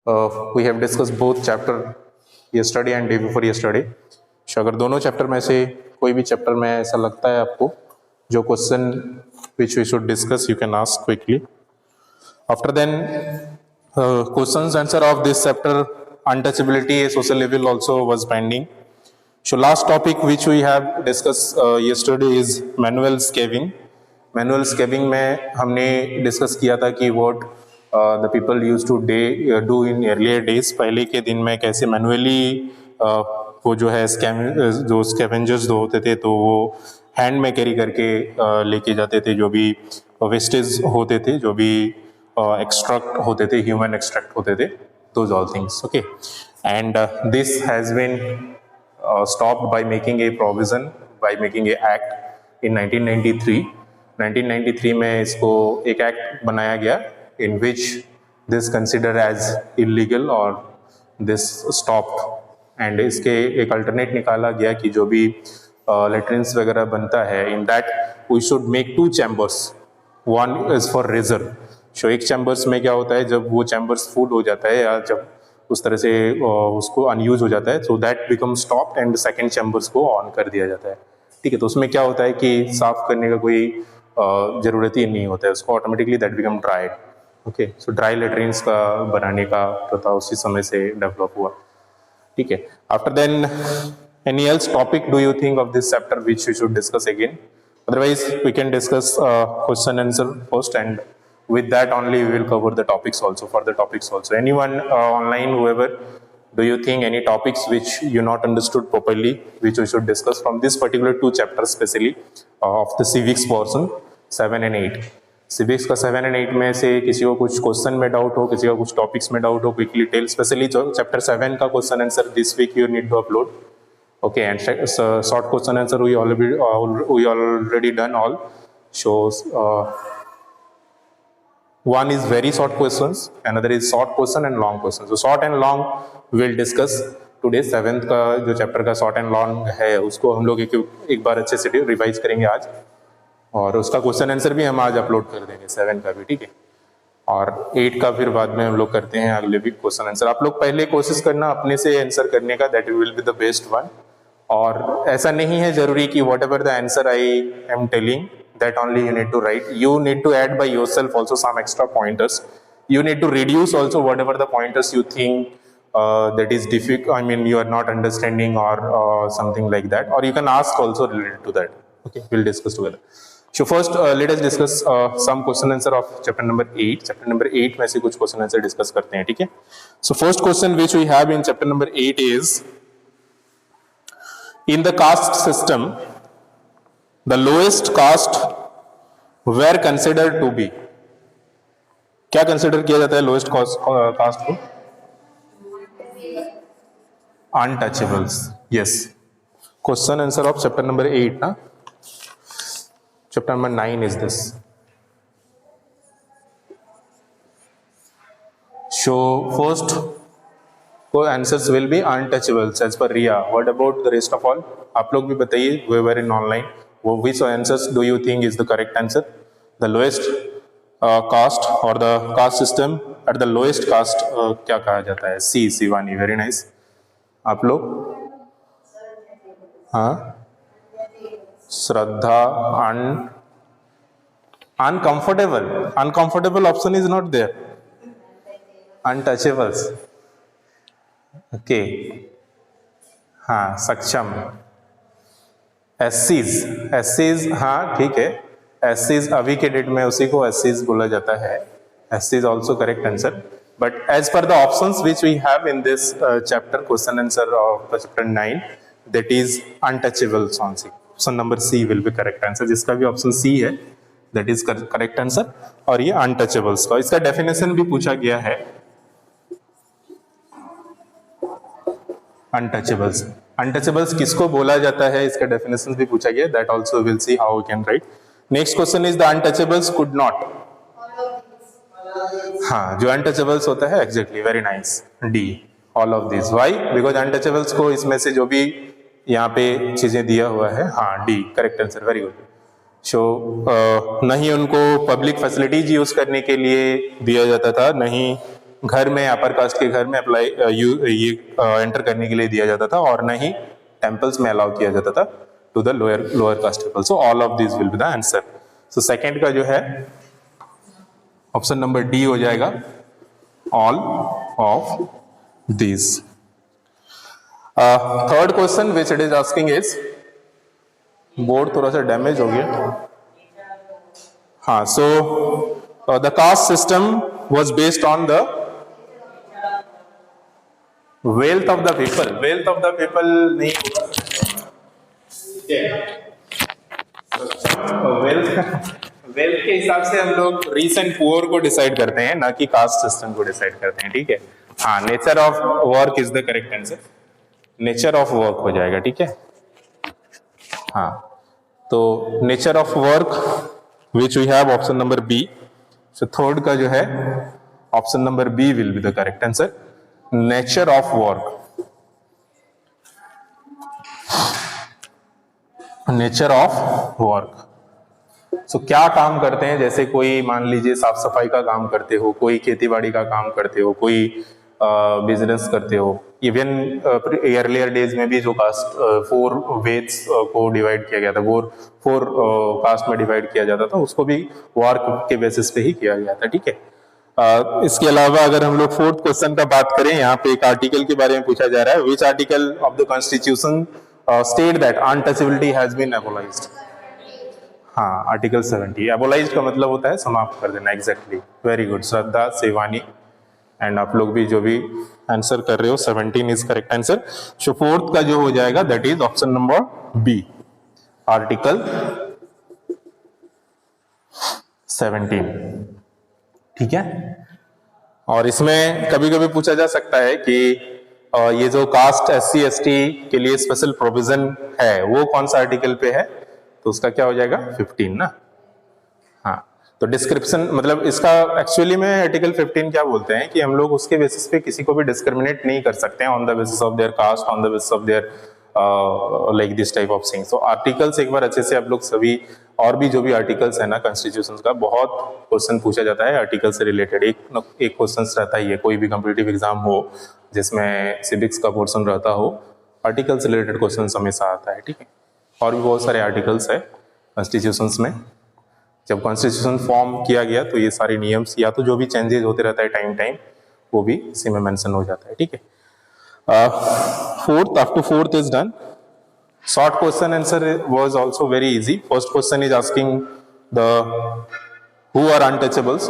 We have discussed both chapter yesterday and day before yesterday. So अगर दोनों chapter में से कोई भी चैप्टर में ऐसा लगता है आपको जो question which we should discuss, you can ask quickly. After then, questions answer of this chapter, untouchability, social level also was pending. So last topic which we have discussed yesterday is manual scavenging. Manual scavenging में हमने discuss किया था कि what the people use to do in earlier days, पहले के दिन में कैसे मैनुअली वो जो है जो स्कैवेंजर्स जो होते थे तो वो हैंड में कैरी करके लेके जाते थे, जो भी वेस्टेज होते थे, जो भी एक्सट्रैक्ट होते थे, ह्यूमन एक्सट्रैक्ट होते थे, those all things. Okay, and this has been stopped by making a provision, by making a act in 1993. 1993 में इसको एक एक्ट बनाया गया in which this considered as illegal और this stopped, and इसके एक अल्टरनेट निकाला गया कि जो भी लेट्रिन्स वगैरह बनता है in that we should make 2 chambers, one is for reserve. So एक चैम्बर्स में क्या होता है, जब वो चैम्बर्स फुल हो जाता है या जब उस तरह से उसको अनयूज हो जाता है, so that become stopped and second chambers को ऑन कर दिया जाता है. ठीक है, तो उसमें क्या होता है कि साफ करने का कोई ज़रूरत ही नहीं होता है, उसको automatically that become dried. Okay, so dry latrines का बनाने का प्रथा उसी समय से डेवलप हुआ. ठीक है, after then any else topic do you think of this chapter which you should discuss again? Otherwise we can discuss question answer first, and with that only we will cover the topics also, further topics also. Anyone online, whoever, do you think any topics which you not understood properly which we should discuss from this particular 2 chapters, especially of the civics portion 7 and 8? civics का 7 and 8 में से किसी को कुछ question में doubt हो, किसी का कुछ टॉपिक्स में डाउट हो, क्विकली टेल. स्पेशली जो चैप्टर 7 का question answer this week you need to upload. Okay, and short question answer we already done all. Shows one is very short questions, another is short question and long questions. So short and long we'll discuss today. 7th का जो chapter का short and long है उसको हम लोग एक बार अच्छे से रिवाइज करेंगे आज, और उसका क्वेश्चन आंसर भी हम आज अपलोड कर देंगे 7 का भी. ठीक है, और 8 का फिर बाद में हम लोग करते हैं अगले भी क्वेश्चन आंसर. आप लोग पहले कोशिश करना अपने से आंसर करने का, that will be the best one. और ऐसा नहीं है जरूरी कि what ever the answer I am telling that only you need to write. You need to add by yourself also some extra pointers. You need to reduce also whatever the pointers you think that is difficult, I mean you are not understanding or something like that, or you can ask also related to that. Okay, we'll discuss together. So first let us discuss some question answer of chapter number 8. chapter number 8 में से कुछ question answer discuss करते हैं. ठीक है, so first question which we have in chapter number 8 is, in the caste system the lowest caste were considered to be. क्या consider किया जाता है लोएस्ट कास्ट को? Untouchables. Yes, question answer of chapter number 8 ना. Chapter number 9 is this. So first को answers will be untouchables as per Riya. What about the rest of all? आप लोग भी बताइए, whoever in online, which answers do you think is the correct answer? The lowest caste or the caste system at the lowest caste क्या कहा जाता है? C. Shivani, very nice. आप लोग? हाँ, श्रद्धा. uncomfortable option is not there. untouchables. Okay, हाँ, सक्षम. एससीज हाँ ठीक है, एससीज अभी के डेट में उसी को एससीज बोला जाता है. एससीज also correct answer, but as per the options which we have in this chapter, question answer of chapter 9, that is untouchables on C. Option number C will be correct answer. जिसका भी option C है that is correct answer. और ये untouchables का, इसका definition भी पूछा गया है. अनटचेबल्स किसको बोला जाता है, इसका डेफिनेशन भी पूछा गया. That also will see how we can write. Next question is the untouchables could not. हाँ, जो अनटचेबल्स होता है exactly, very nice, D, all of this. Why? Because untouchables को इसमें से जो भी यहाँ पे चीजें दिया हुआ है, हाँ D correct answer, very good. So नहीं उनको पब्लिक फैसिलिटीज यूज करने के लिए दिया जाता था, नहीं घर में, अपर कास्ट के घर में अप्लाई ये एंटर करने के लिए दिया जाता था, और न ही टेम्पल्स में अलाउ किया जाता था to the lower caste people. So all of this will be the answer. So second का जो है ऑप्शन नंबर डी हो जाएगा, all of these. Third question which it is asking is, board थोड़ा सा डैमेज हो गया. हाँ, so the caste system was based on the wealth of the people. Wealth of the people नहीं, wealth के हिसाब से हम लोग रिच एंड पुअर को डिसाइड करते हैं, ना कि कास्ट सिस्टम को डिसाइड करते हैं. ठीक है. हाँ, nature of work is the correct answer. Nature of work हो जाएगा. ठीक है. हाँ, तो nature of work which we have option number B. So third का जो है option number B will be the correct answer. Nature of work. Nature of work. So क्या काम करते हैं, जैसे कोई मान लीजिए साफ सफाई का काम करते हो, कोई खेतीबाड़ी का काम करते हो, कोई बिजनेस करते हो. इवन अर्लियर डेज में भी जो कास्ट 4 वेद्स को डिवाइड किया गया था, 4 कास्ट में डिवाइड किया जाता था, उसको भी वर्क के बेसिस पे ही किया गया था. ठीक है. इसके अलावा अगर हम लोग फोर्थ क्वेश्चन का बात करें, यहाँ पे एक आर्टिकल के बारे में पूछा जा रहा है. Which article of the constitution state that untouchability has been abolished. हाँ, आर्टिकल 70. एबोलाइज्ड का मतलब होता है समाप्त कर देना. Exactly. Very good Shraddha, Shivani, and आप लोग भी जो भी आंसर कर रहे हो, 17 is correct answer. So fourth का जो हो जाएगा that is option number B, article 17. ठीक है. और इसमें कभी कभी पूछा जा सकता है कि ये जो कास्ट SC ST के लिए स्पेशल प्रोविजन है वो कौन सा आर्टिकल पे है, तो उसका क्या हो जाएगा 15 ना. हाँ, तो डिस्क्रिप्शन मतलब इसका एक्चुअली में आर्टिकल 15 क्या बोलते हैं कि हम लोग उसके बेसिस पे किसी को भी डिस्क्रिमिनेट नहीं कर सकते हैं on the basis of their caste, on the basis of their like this type of thing. So articles एक बार अच्छे से आप लोग सभी, और भी जो भी आर्टिकल्स है ना कॉन्स्टिट्यूशन का, बहुत क्वेश्चन पूछा जाता है आर्टिकल से रिलेटेड. एक क्वेश्चन रहता ही है, कोई भी कॉम्पिटिटिव एग्जाम हो जिसमें सिविक्स का पोर्शन रहता हो, आर्टिकल से रिलेटेड क्वेश्चन हमेशा आता है. ठीक है. और भी बहुत सारे आर्टिकल्स है कॉन्स्टिट्यूशंस में. जब कॉन्स्टिट्यूशन फॉर्म किया गया तो ये सारे नियम्स या तो जो भी चेंजेस होते रहता है टाइम वो भी इसी में मेंशन हो जाता है. ठीक है. Fourth, up to fourth is done. Short question answer was also very easy. First question is asking the who are untouchables.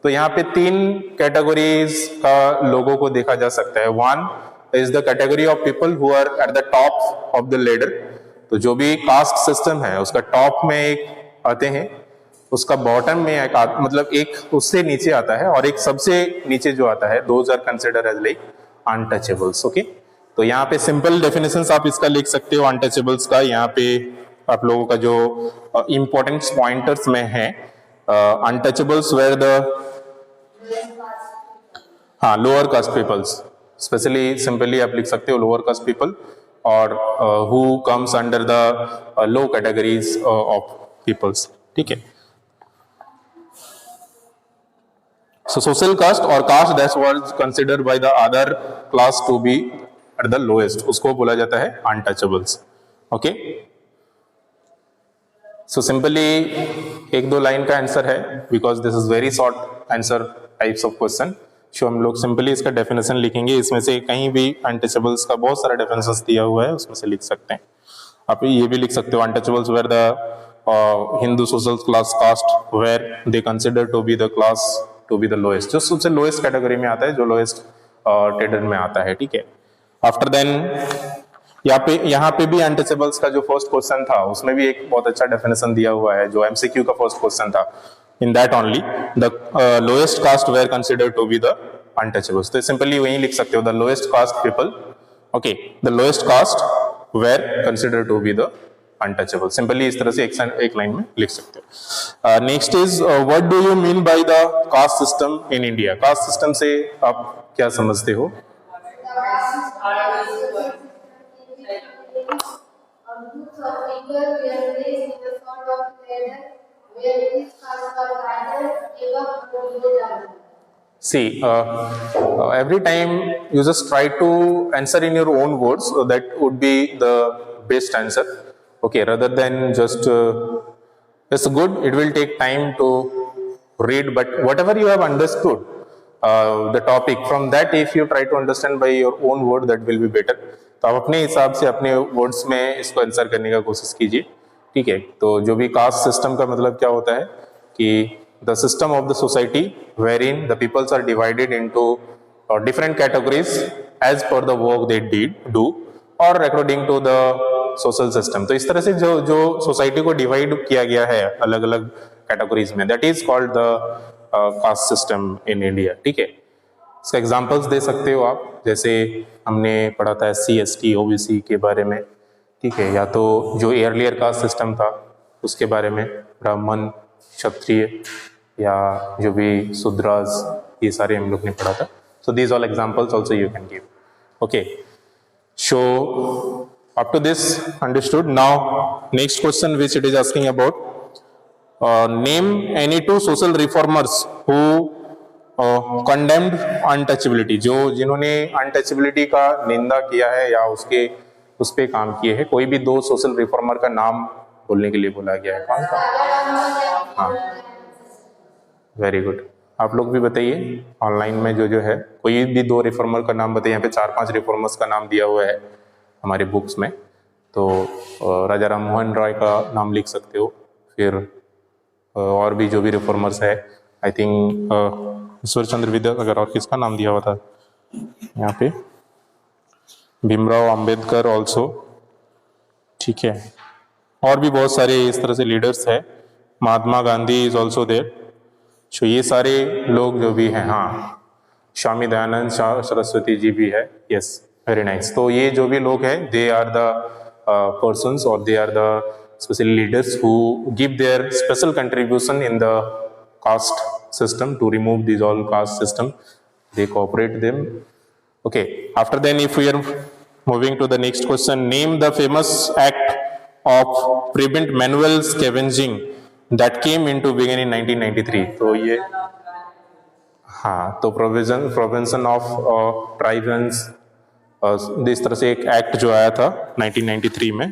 तो यहाँ पे 3 कैटेगरीज का लोगों को देखा जा सकता है. One is the category of people who are at the top of the ladder. तो जो भी कास्ट सिस्टम है उसका टॉप में एक आते हैं, उसका बॉटम में एक मतलब एक उससे नीचे आता है, और एक सबसे नीचे जो आता है, those are consider as like untouchables. Okay. तो यहाँ पे सिंपल डेफिनेशंस आप इसका लिख सकते हो अनटचेबल्स का. यहाँ पे आप लोगों का जो इंपॉर्टेंट पॉइंटर्स में है, अनटचेबल्स वेयर द हाँ lower caste peoples, specially simply आप लिख सकते हो लोअर कास्ट पीपल, और who comes under the low categories of peoples. ठीक है. So social caste or caste that was considered by the other class to be at the lowest, उसको बोला जाता है untouchables. Okay. So simply 1-2 line का answer है, because this is very short answer types of question. So हम लोग simply इसका definition लिखेंगे. इसमें से कहीं भी अनटचेबल्स का बहुत सारा डेफिनेशन दिया हुआ है, उसमें से लिख सकते हैं. आप ये भी लिख सकते हो untouchables were the Hindu social class caste were they consider to be the class to be the lowest, जो सबसे लोएस्ट कैटेगरी में आता है, जो लोएस्ट टेडर में आता है. ठीक है. आफ्टर देन यहाँ पे भी अनटचेबल्स का जो फर्स्ट क्वेश्चन था उसमें भी एक बहुत अच्छा डेफिनेशन दिया हुआ है, जो MCQ का फर्स्ट क्वेश्चन था. In that only the lowest caste were consider to be the untouchables. तो सिंपली वही लिख सकते हो the lowest caste people. Okay. The lowest caste were consider to be the untouchable. Simply इस तरह से एक लाइन में लिख सकते हो. Next is what do you mean by the caste system in India. Caste system से आप क्या समझते हो? See, every time you just try to answer in your own words, so that would be the best answer. Okay, rather than just it's good. It will take time to read, but whatever you have understood, the topic from that, if you try to understand by your own word, that will be better. तो आप अपने हिसाब से अपने words में इसको answer करने का कोशिश कीजिए, ठीक है। तो जो भी कास्ट सिस्टम का मतलब क्या होता है कि the system of the society wherein the peoples are divided into different categories as per the work they do or according to the social system. तो इस तरह से जो सोसाइटी को डिवाइड किया गया है अलग अलग कैटेगरीज में, that is called the caste system in India, ठीक है। इसका एग्जांपल्स दे सकते हो आप, जैसे हमने पढ़ा था SC ST OBC के बारे में, ठीक है, या तो जो एयरलियर कास्ट सिस्टम था उसके बारे में, ब्राह्मण, क्षत्रिय या जो भी शूद्रास, ये सारे हम लोग ने पढ़ा था। So these all examples also you can give. Okay, so up to this understood. Now next question which it is asking about, name any two social reformers who condemned untouchability, जो जिन्होंने अनटचेबिलिटी का निंदा किया है या उस पे काम किए हैं। कोई भी दो सोशल रिफॉर्मर का नाम बोलने के लिए बोला गया है, कौन सा? हाँ, वेरी गुड। आप लोग भी बताइए ऑनलाइन में जो है, कोई भी दो रिफॉर्मर का नाम बताइए। यहाँ पे 4-5 रिफॉर्मर्स का नाम दिया हुआ है हमारे बुक्स में, तो राजा राम मोहन राय का नाम लिख सकते हो, फिर और भी जो भी रिफॉर्मर्स है, आई थिंक ईश्वर चंद्र विद्यासागर, और किसका नाम दिया हुआ था यहाँ पे, भीमराव अंबेडकर ऑल्सो, ठीक है, और भी बहुत सारे इस तरह से लीडर्स है, Mahatma Gandhi is also there. तो ये सारे लोग जो भी हैं, हाँ, स्वामी दयानंद सरस्वती जी भी है, यस, वेरी नाइस। तो ये जो भी लोग हैं, दे आर द पर्सन्स और they are the special leaders who give their special contribution in the caste system to remove these all caste system. They cooperate them. Okay, after then if we are moving to the next question, name the famous act of prevent manual scavenging that came into being in 1993. तो ये, हाँ, तो prevention of tribes, इस तरह से एक act जो आया था 1993 में,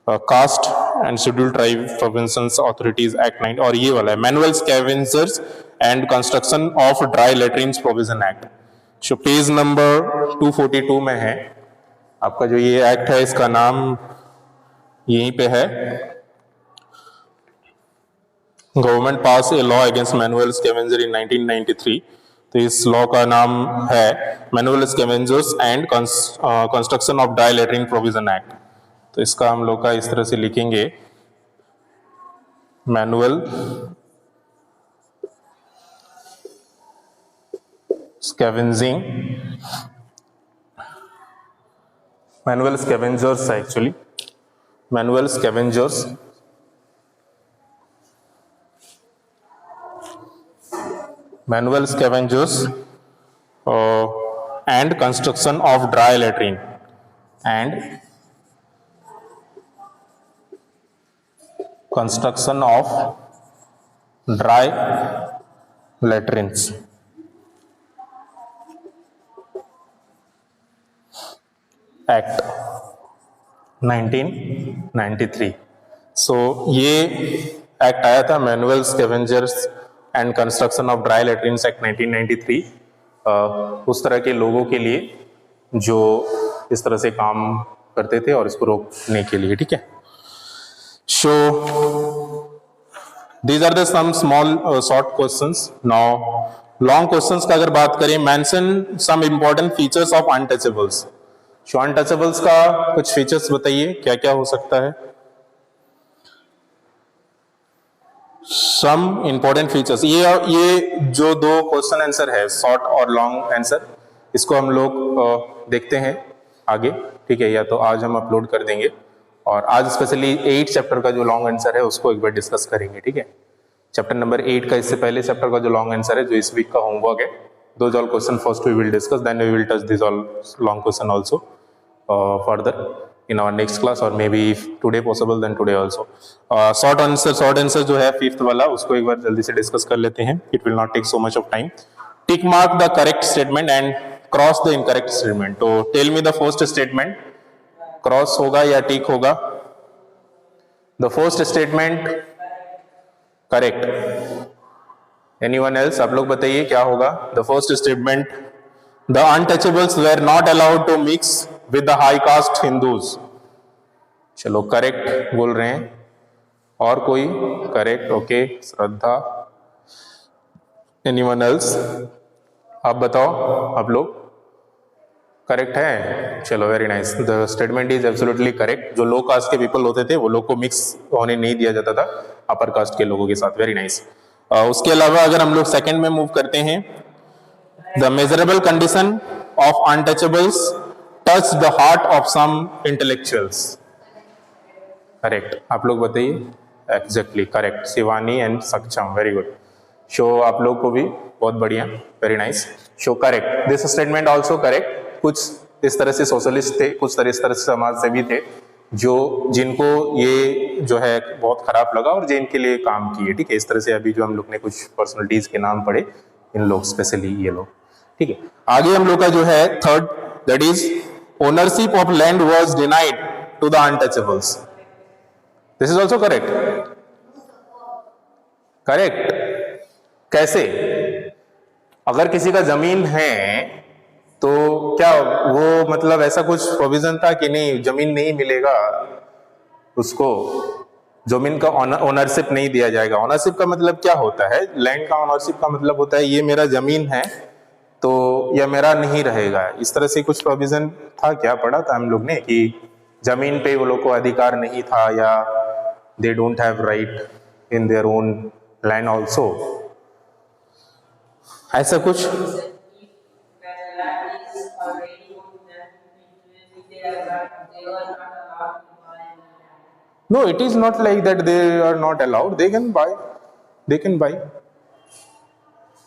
caste and scheduled tribe provisions authorities act 9, और ये वाला है manual scavengers and construction of dry latrines provision act. जो पेज नंबर 242 में है आपका, जो ये एक्ट है इसका नाम यहीं पे है, government pass a law against manual scavenger इन 1993। तो इस लॉ का नाम है manual scavengers and construction of dry latrine provision act. तो इसका हम लोग का इस तरह से लिखेंगे, मैनुअल स्कैवेंजिंग, मैनुअल स्कैवेंजर्स है actually, manual scavengers and construction of dry latrine and construction of dry latrines Act 1993। So ये एक्ट आया था manual scavengers and construction of dry latrines act 1993, उस तरह के लोगों के लिए जो इस तरह से काम करते थे और इसको रोकने के लिए, ठीक है। So these are the some small short questions. Now long questions का अगर बात करें, mention some important features of untouchables. So untouchables का कुछ फीचर्स बताइए, क्या क्या हो सकता है। सम इंपॉर्टेंट फीचर्स, ये जो दो क्वेश्चन आंसर है, शॉर्ट और लॉन्ग आंसर, इसको हम लोग देखते हैं आगे, ठीक है, या तो आज हम अपलोड कर देंगे, और आज स्पेशली 8 चैप्टर का जो लॉन्ग आंसर है उसको एक बार डिस्कस करेंगे, ठीक है। चैप्टर नंबर 8 का, इससे पहले चैप्टर का जो लॉन्ग आंसर है, जो इस वीक का होमवर्क है, those all question first we will discuss, then we will touch these all long question also further in our next class, or maybe if today possible then today also. Short answer जो है 5th वाला, उसको एक बार जल्दी से discuss कर लेते हैं, it will not take so much of time, tick mark the correct statement and cross the incorrect statement. तो tell me the first statement, cross होगा या टिक होगा? The first statement correct. Anyone else? आप लोग बताइए क्या होगा. The first statement, the untouchables were not allowed to mix with the high caste Hindus. चलो करेक्ट बोल रहे हैं. और कोई? Correct. Okay. Shraddha. Anyone else? आप बताओ. आप लोग करेक्ट है. चलो very nice. The statement is absolutely correct. जो लो कास्ट के पीपल होते थे वो लोग को मिक्स होने नहीं दिया जाता था अपर कास्ट के लोगों के साथ. Very nice. उसके अलावा अगर हम लोग सेकंड में मूव करते हैं, the miserable condition of untouchables touch the heart of some intellectuals. Correct. आप लोग बताइए. Exactly correct. Shivani and Saksham. Very good. So आप लोग को भी बहुत बढ़िया. Very nice. So correct. This statement also correct. कुछ इस तरह से सोशलिस्ट थे, कुछ इस तरह से समाज सेवी थे जो जिनको ये जो है बहुत खराब लगा और जिनके लिए काम किए. ठीक है. इस तरह से अभी जो हम लोग ने कुछ पर्सनालिटीज के नाम पढ़े, इन लोग स्पेशली ये लोग. ठीक है. आगे हम लोग का जो है third, that is ownership of land was denied to the untouchables. This is also correct. Correct. कैसे? अगर किसी का जमीन है तो क्या वो मतलब ऐसा कुछ प्रोविजन था कि नहीं जमीन नहीं मिलेगा उसको, जमीन का ओनरशिप नहीं दिया जाएगा? ओनरशिप का मतलब क्या होता है? लैंड का ओनरशिप का मतलब होता है ये मेरा जमीन है तो यह मेरा नहीं रहेगा. इस तरह से कुछ प्रोविजन था क्या? पढ़ा था हम लोग ने कि जमीन पे वो लोग को अधिकार नहीं था या they don't have right in their own land also. ऐसा कुछ? No, it is not like that they are not allowed. They can buy. They can buy.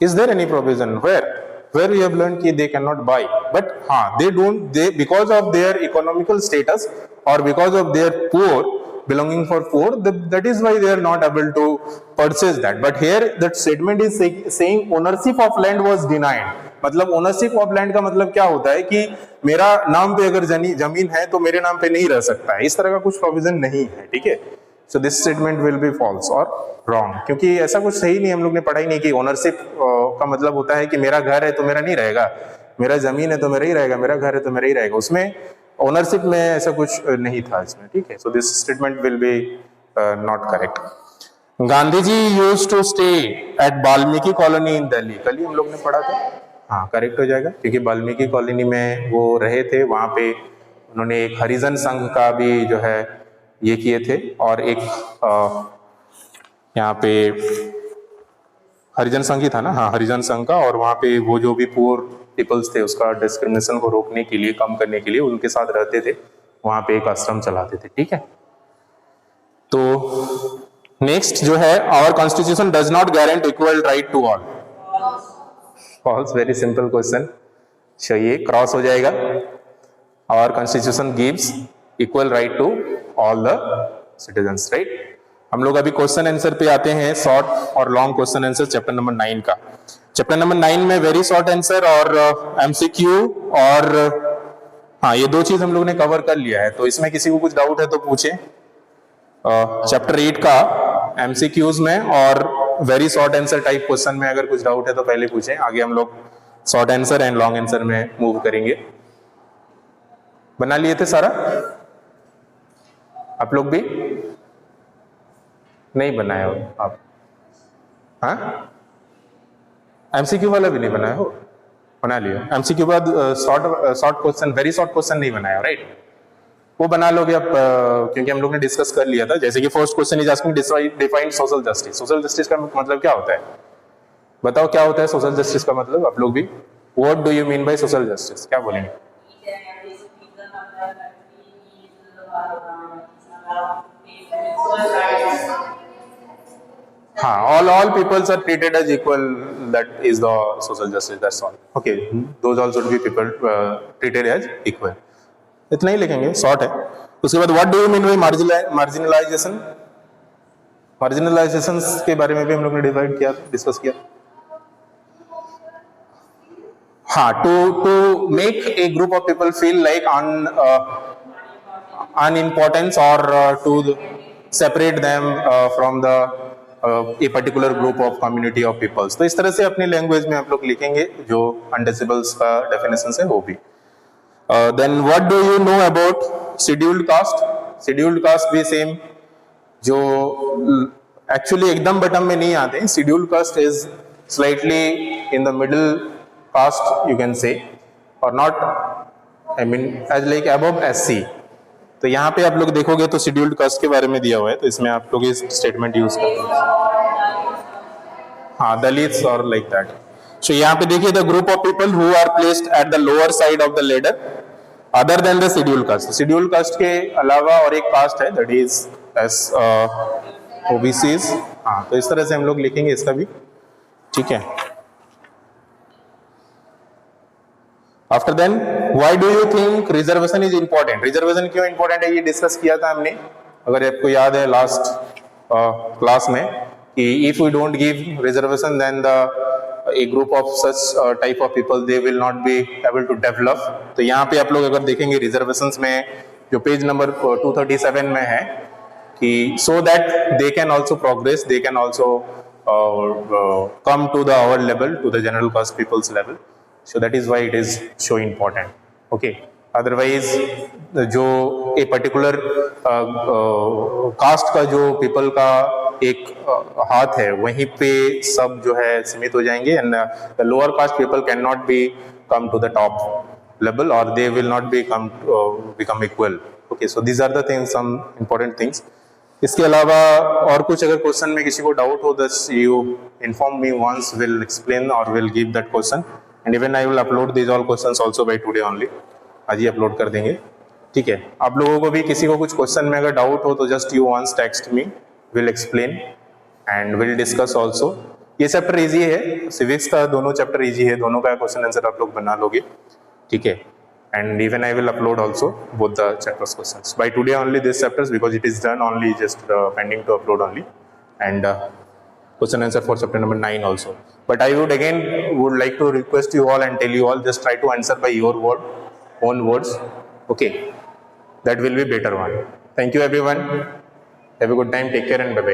Is there any provision where we have learned that they cannot buy? But they don't. They, because of their economical status or because of their poor, belonging for poor, that is why they are not able to purchase that. But here that statement is saying ownership of land was denied. मतलब ownership of land का मतलब क्या होता है कि मेरा नाम पे अगर जमीन है तो मेरे नाम पे नहीं रह सकता है. इस तरह का कुछ प्रोविजन नहीं है. ठीक है. So this statement will be false और रॉन्ग, क्योंकि ऐसा कुछ सही नहीं. हम लोग ने पढ़ा ही नहीं कि ओनरशिप का मतलब होता है कि मेरा घर है तो मेरा नहीं रहेगा, मेरा जमीन है तो मेरा ही रहेगा, मेरा घर है तो मेरा ही रहेगा. उसमें ओनरशिप में ऐसा कुछ नहीं था इसमें. ठीक है. So this statement will be not correct. Gandhi ji used to stay at Valmiki colony in Delhi. कल ही हम लोग ने पढ़ा था. हाँ करेक्ट हो जाएगा, क्योंकि वाल्मीकि कॉलोनी में वो रहे थे. वहां पे उन्होंने एक हरिजन संघ का भी जो है ये किए थे और एक यहाँ पे हरिजन संघ ही था ना. हाँ हरिजन संघ का. और वहां पे वो जो भी पुअर पीपल्स थे उसका डिस्क्रिमिनेशन को रोकने के लिए, कम करने के लिए उनके साथ रहते थे. वहां पे एक आश्रम चलाते थे. ठीक है. तो नेक्स्ट जो है, our constitution does not guarantee equal right to all. False. Very simple question. So ये क्रॉस हो जाएगा. Our constitution gives equal right to all the citizens. Right. हम लोग अभी क्वेश्चन आंसर पे आते हैं. शॉर्ट और long question answer chapter number 9 का. चैप्टर नंबर 9 में वेरी शॉर्ट आंसर और एमसीक्यू और ये दो चीज हम लोग ने कवर कर लिया है. तो इसमें किसी को कुछ डाउट है तो पूछे. चैप्टर 8 का एमसीक्यूज में और very short answer type question में अगर कुछ डाउट है तो पहले पूछें. आगे हम लोग short answer and long answer में मूव करेंगे. बना लिए थे सारा? आप लोग भी नहीं बनाए हो आप? हाँ एमसीक्यू वाला भी नहीं बनाया हो? बना लिया. एमसीक्यू बाद short question, very short question नहीं बनाया. राइट. वो बना लोगे आप, क्योंकि हम लोग ने डिस्कस कर लिया था. जैसे कि first question is asking define social justice. Social justice का मतलब क्या होता है? बताओ क्या होता है सोशल जस्टिस का मतलब? आप लोग भी what do you mean by social justice? क्या बोलेंगे? हाँ, all peoples are treated as equal. That is the social justice. That's all. Okay, those all should be people treated as equal. इतना ही लिखेंगे, शॉर्ट है. उसके बाद what do you mean bye marginalisation? Marginalisation के बारे में भी हम लोग ने डिवाइड किया, डिस्कस किया. हाँ, to make a group of people feel like unimportance or to separate them from the a particular group of community of peoples. तो इस तरह से अपनी लैंग्वेज में आप लोग लिखेंगे जो अनडिसेबल्स का डेफिनेशन है वो भी. Then what do you know about scheduled caste? Scheduled caste भी सेम, जो एक्चुअली एकदम बटन में नहीं आते. Scheduled caste is slightly in the middle caste you can say, or not, I mean as like above SC. तो यहाँ पे आप लोग देखोगे तो शेड्यूल्ड कास्ट के बारे में दिया हुआ है, तो इसमें आप लोग इस स्टेटमेंट यूज करते हैं. हाँ, दलित्स और लाइक दैट. सो यहाँ पे देखिए, the group of people who are placed at the lower side of the ladder other than the scheduled caste. Scheduled caste के अलावा और एक कास्ट है दैट इज एस ओबीसीज. हाँ, तो इस तरह से हम लोग लिखेंगे इसका भी. ठीक है. After then, why do you think reservation is important? Reservation क्यों इंपॉर्टेंट है ये डिस्कस किया था हमने, अगर आपको याद है लास्ट क्लास में, कि if we don't give reservation then the a group of such type of people they will not be able to develop. तो यहाँ पे आप लोग अगर देखेंगे रिजर्वेशंस में जो पेज नंबर 237 में है, कि so that they can also progress, they can also come to the our level, to the general caste people's level. So that is why it is so important. Okay. Otherwise, जो a particular cast का जो people का एक हाथ है, वहीं पे सब जो है सीमित हो जाएंगे, and the lower caste people cannot be come to the top level, or they will not become equal. Okay. So these are the things, some important things. इसके अलावा और कुछ अगर क्वेश्चन में किसी को डाउट हो, this you inform me once, will explain or will give that question. And even I will upload these all questions also by today only. आज ही अपलोड कर देंगे. ठीक है. आप लोगों को भी किसी को कुछ क्वेश्चन में अगर डाउट हो तो just you once text me, will explain and will discuss also. ये चैप्टर इजी है, सिविक्स का दोनों चैप्टर इजी है, दोनों का क्वेश्चन आंसर आप लोग बना लोगे. ठीक है. And even I will upload also both the chapters questions by today only, this chapters, because it is done only, just pending to upload only, and question answer for chapter number 9 also. But I would like to request you all and tell you all, just try to answer by your own words. Okay, that will be better one. Thank you everyone. Have a good time. Take care and bye bye.